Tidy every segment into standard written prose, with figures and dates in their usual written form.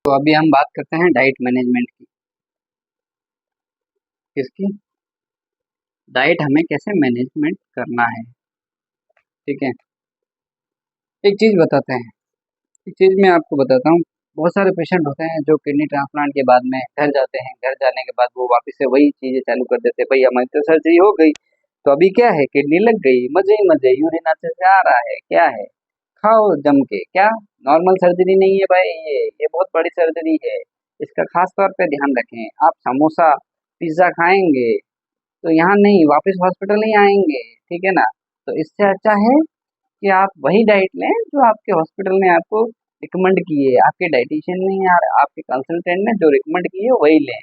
तो अभी हम बात करते हैं डाइट मैनेजमेंट की। किसकी? डाइट हमें कैसे मैनेजमेंट करना है। ठीक है, एक चीज़ बताते हैं। एक चीज़ मैं आपको बताता हूँ। बहुत सारे पेशेंट होते हैं जो किडनी ट्रांसप्लांट के बाद में घर जाते हैं। घर जाने के बाद वो वापस से वही चीज़ें चालू कर देते हैं। भाई हमारी तो सर्जरी हो गई, तो अभी क्या है, किडनी लग गई, मजे ही मजे, यूरिन अच्छे से आ रहा है, क्या है, खाओ जम के। क्या नॉर्मल सर्जरी नहीं है भाई, ये बहुत बड़ी सर्जरी है। इसका खास तौर पे ध्यान रखें। आप समोसा पिज्ज़ा खाएंगे तो यहाँ नहीं, वापस हॉस्पिटल नहीं आएंगे। ठीक है ना। तो इससे अच्छा है कि आप वही डाइट लें जो आपके हॉस्पिटल ने आपको रिकमेंड की है, आपके डाइटिशियन ने या आपके कंसल्टेंट ने जो रिकमेंड की है वही लें।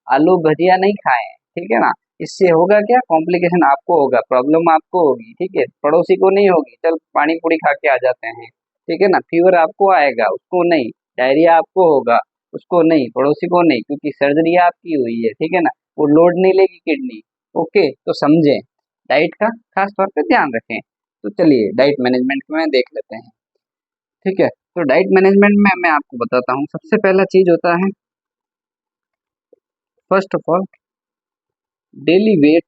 आलू भजिया नहीं खाएं। ठीक है ना। इससे होगा क्या, कॉम्प्लिकेशन आपको होगा, प्रॉब्लम आपको होगी। ठीक है, पड़ोसी को नहीं होगी, चल पानी पूरी खा के आ जाते हैं। ठीक है ना। फीवर आपको आएगा, उसको नहीं। डायरिया आपको होगा, उसको नहीं, पड़ोसी को नहीं, क्योंकि सर्जरी आपकी हुई है। ठीक है ना। वो लोड नहीं लेगी किडनी। ओके, तो समझें, डाइट का खास तौर पे ध्यान रखें। तो चलिए डाइट मैनेजमेंट में देख लेते हैं। ठीक है, तो डाइट मैनेजमेंट में मैं आपको बताता हूँ। सबसे पहला चीज होता है, first of all, daily weight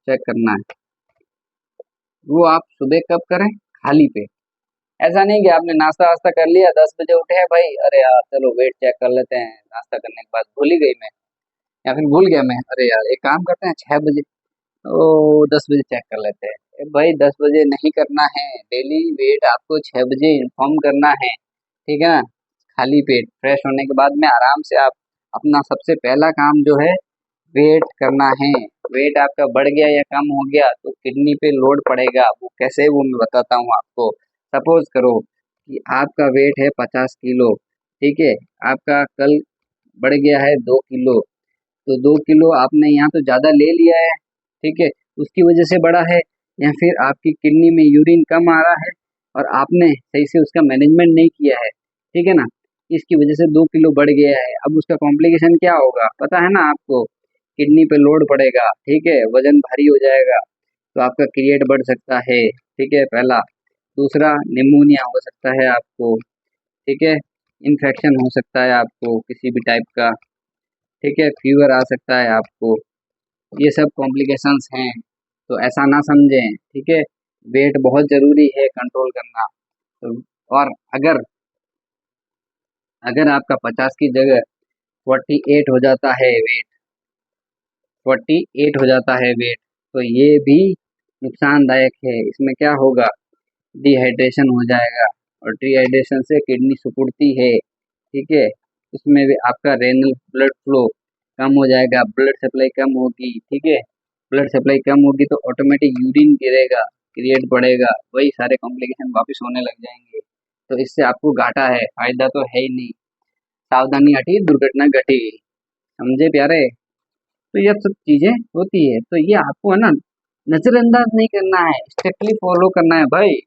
check करना है। वो आप सुबह कब करें? खाली पेट। ऐसा नहीं कि आपने नाश्ता वास्ता कर लिया, 10 बजे उठे हैं भाई, अरे यार चलो वेट चेक कर लेते हैं, नाश्ता करने के बाद भूल ही गई मैं, या फिर भूल गया मैं, अरे यार एक काम करते हैं 6 बजे, तो 10 बजे चेक कर लेते हैं। भाई 10 बजे नहीं करना है, डेली वेट आपको 6 बजे इन्फॉर्म करना है। ठीक है ना। खाली पेट फ्रेश होने के बाद में आराम से आप अपना सबसे पहला काम जो है वेट करना है। वेट आपका बढ़ गया या कम हो गया तो किडनी पे लोड पड़ेगा। वो कैसे, वो मैं बताता हूँ आपको। सपोज करो कि आपका वेट है 50 किलो। ठीक है, आपका कल बढ़ गया है 2 किलो, तो 2 किलो आपने यहाँ तो ज़्यादा ले लिया है। ठीक है, उसकी वजह से बढ़ा है, या फिर आपकी किडनी में यूरिन कम आ रहा है और आपने सही से उसका मैनेजमेंट नहीं किया है। ठीक है ना। इसकी वजह से 2 किलो बढ़ गया है। अब उसका कॉम्प्लिकेशन क्या होगा पता है ना आपको? किडनी पे लोड पड़ेगा। ठीक है, वजन भारी हो जाएगा, तो आपका क्रिएट बढ़ सकता है। ठीक है, पहला। दूसरा, निमोनिया हो सकता है आपको। ठीक है, इन्फेक्शन हो सकता है आपको किसी भी टाइप का। ठीक है, फीवर आ सकता है आपको। ये सब कॉम्प्लिकेशंस हैं, तो ऐसा ना समझें। ठीक है, वेट बहुत ज़रूरी है कंट्रोल करना। तो और अगर अगर आपका 50 की जगह 48 हो जाता है वेट, 48 हो जाता है वेट, तो ये भी नुकसानदायक है। इसमें क्या होगा, डिहाइड्रेशन हो जाएगा, और डिहाइड्रेशन से किडनी सिकुड़ती है। ठीक है, उसमें भी आपका रेनल ब्लड फ्लो कम हो जाएगा, ब्लड सप्लाई कम होगी। ठीक है, ब्लड सप्लाई कम होगी तो ऑटोमेटिक यूरिन गिरेगा, क्रिएट बढ़ेगा, वही सारे कॉम्प्लिकेशन वापस होने लग जाएंगे। तो इससे आपको घाटा है, फायदा तो है ही नहीं। सावधानी हटी दुर्घटना घटी। समझे प्यारे? तो ये सब चीजें होती है, तो ये आपको है ना नजरअंदाज नहीं करना है, स्ट्रिक्टली फॉलो करना है भाई।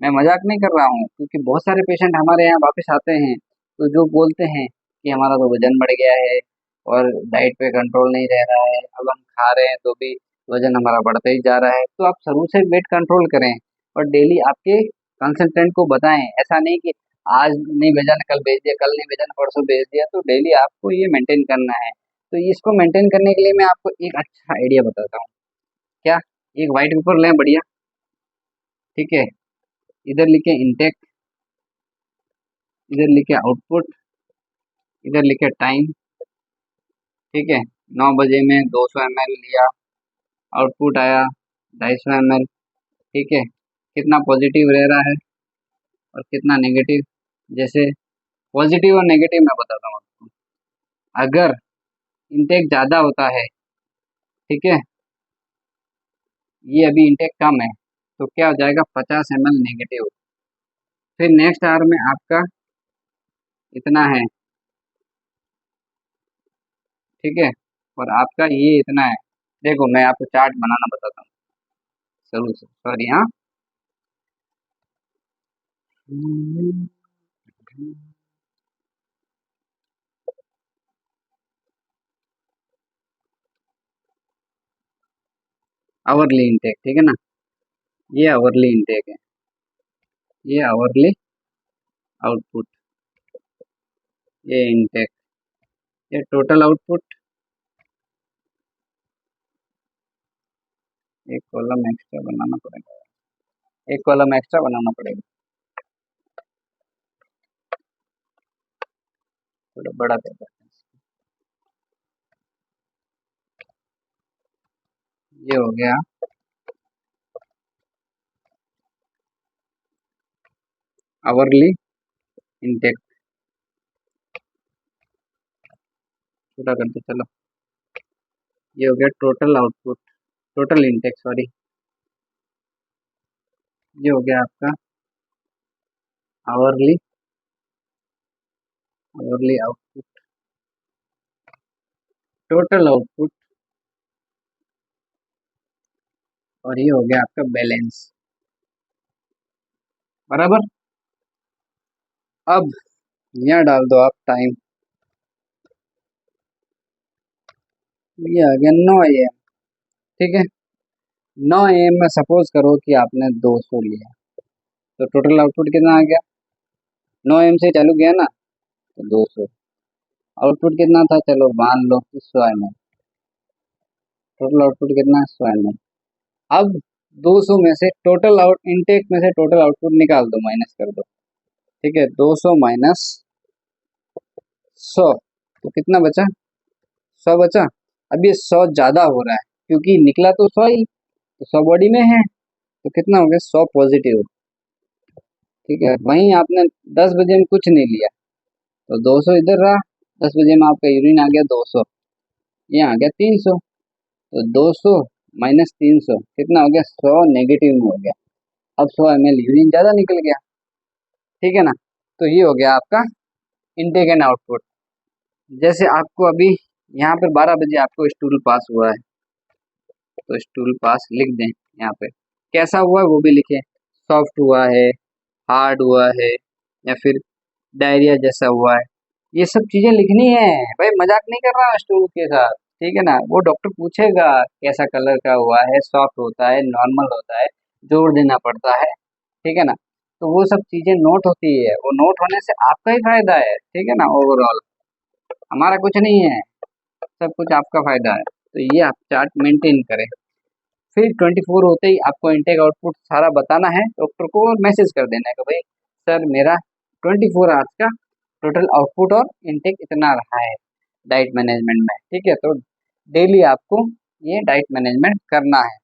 मैं मजाक नहीं कर रहा हूँ, क्योंकि बहुत सारे पेशेंट हमारे यहाँ वापस आते हैं तो जो बोलते हैं कि हमारा तो वजन बढ़ गया है और डाइट पे कंट्रोल नहीं रह रहा है, अब हम खा रहे हैं तो भी वजन हमारा बढ़ता ही जा रहा है। तो आप शुरू से वेट कंट्रोल करें और डेली आपके कंसल्टेंट को बताएं। ऐसा नहीं कि आज नहीं भेजा ना कल भेज दिया, कल नहीं भेजा ना परसों भेज दिया। तो डेली आपको ये मेंटेन करना है। तो इसको मेंटेन करने के लिए मैं आपको एक अच्छा आइडिया बताता हूँ। क्या? एक व्हाइट पेपर लें बढ़िया। ठीक है, इधर लिखे इनटेक, इधर लिखे आउटपुट, इधर लिखे टाइम। ठीक है, 9 बजे में 200 ml लिया, आउटपुट आया 250 ml। ठीक है, कितना पॉजिटिव रह रहा है और कितना नेगेटिव। जैसे पॉजिटिव और नेगेटिव मैं बताता हूँ आपको। अगर इनटेक ज़्यादा होता है, ठीक है, ये अभी इनटेक कम है, तो क्या हो जाएगा, 50 ml नेगेटिव। फिर नेक्स्ट आवर में आपका इतना है। ठीक है, और आपका ये इतना है। देखो मैं आपको चार्ट बनाना बताता हूँ शुरू से, सॉरी हाँ। आवरली इनटेक, ठीक है ना, ये आवरली इनटेक है, ये आवरली आउटपुट। ये इनटेक, ये टोटल आउटपुट, एक कॉलम एक्स्ट्रा बनाना पड़ेगा, एक कॉलम एक्स्ट्रा बनाना पड़ेगा, थोड़ा बड़ा कर देते हैं। ये हो गया आवरली इनटेक, छोटा करते चलो। ये हो गया total output, total intake sorry. ये हो गया आपका hourly, hourly output, total output, और ये हो गया आपका बैलेंस, बराबर। अब यहाँ डाल दो आप टाइम, ये आ गया 9 AM, ठीक है। 9 AM में सपोज करो कि आपने 200 लिया, तो टोटल आउटपुट कितना आ गया? 9 AM से चालू किया ना, तो 200। आउटपुट कितना था, चलो मान लो 100 ml, टोटल आउटपुट कितना है 100 ml। अब 200 में से टोटल आउट इनटेक में से टोटल आउटपुट निकाल दो, माइनस कर दो, ठीक है। 200 माइनस 100, तो कितना बचा? 100 बचा। अब ये 100 ज्यादा हो रहा है क्योंकि निकला तो 100 ही, तो 100 बॉडी में है, तो कितना हो गया? 100 पॉजिटिव, ठीक है। वहीं आपने 10 बजे में कुछ नहीं लिया, तो 200 इधर रहा, 10 बजे में आपका यूरिन आ गया 200, ये आ गया 300, तो 200 माइनस 300 कितना हो गया? 100 नेगेटिव में हो गया। अब 100 ml यूरिन ज्यादा निकल गया, ठीक है ना। तो ये हो गया आपका इनटेक एंड आउटपुट। जैसे आपको अभी यहाँ पे 12 बजे आपको स्टूल पास हुआ है, तो स्टूल पास लिख दें यहाँ पे, कैसा हुआ है वो भी लिखें, सॉफ्ट हुआ है, हार्ड हुआ है, या फिर डायरिया जैसा हुआ है, ये सब चीजें लिखनी है भाई, मजाक नहीं कर रहा स्टूल के साथ, ठीक है ना। वो डॉक्टर पूछेगा कैसा कलर का हुआ है, सॉफ्ट होता है, नॉर्मल होता है, जोर देना पड़ता है, ठीक है ना। तो वो सब चीजें नोट होती है, वो नोट होने से आपका ही फायदा है, ठीक है ना। ओवरऑल हमारा कुछ नहीं है, सब कुछ आपका फायदा है। तो ये आप चार्ट मेंटेन करें, फिर 24 होते ही आपको इनटेक आउटपुट सारा बताना है डॉक्टर को, और मैसेज कर देना है कि भाई सर मेरा 24 आवर्स का टोटल आउटपुट और इनटेक इतना रहा है डाइट मैनेजमेंट में, ठीक है। तो डेली आपको ये डाइट मैनेजमेंट करना है।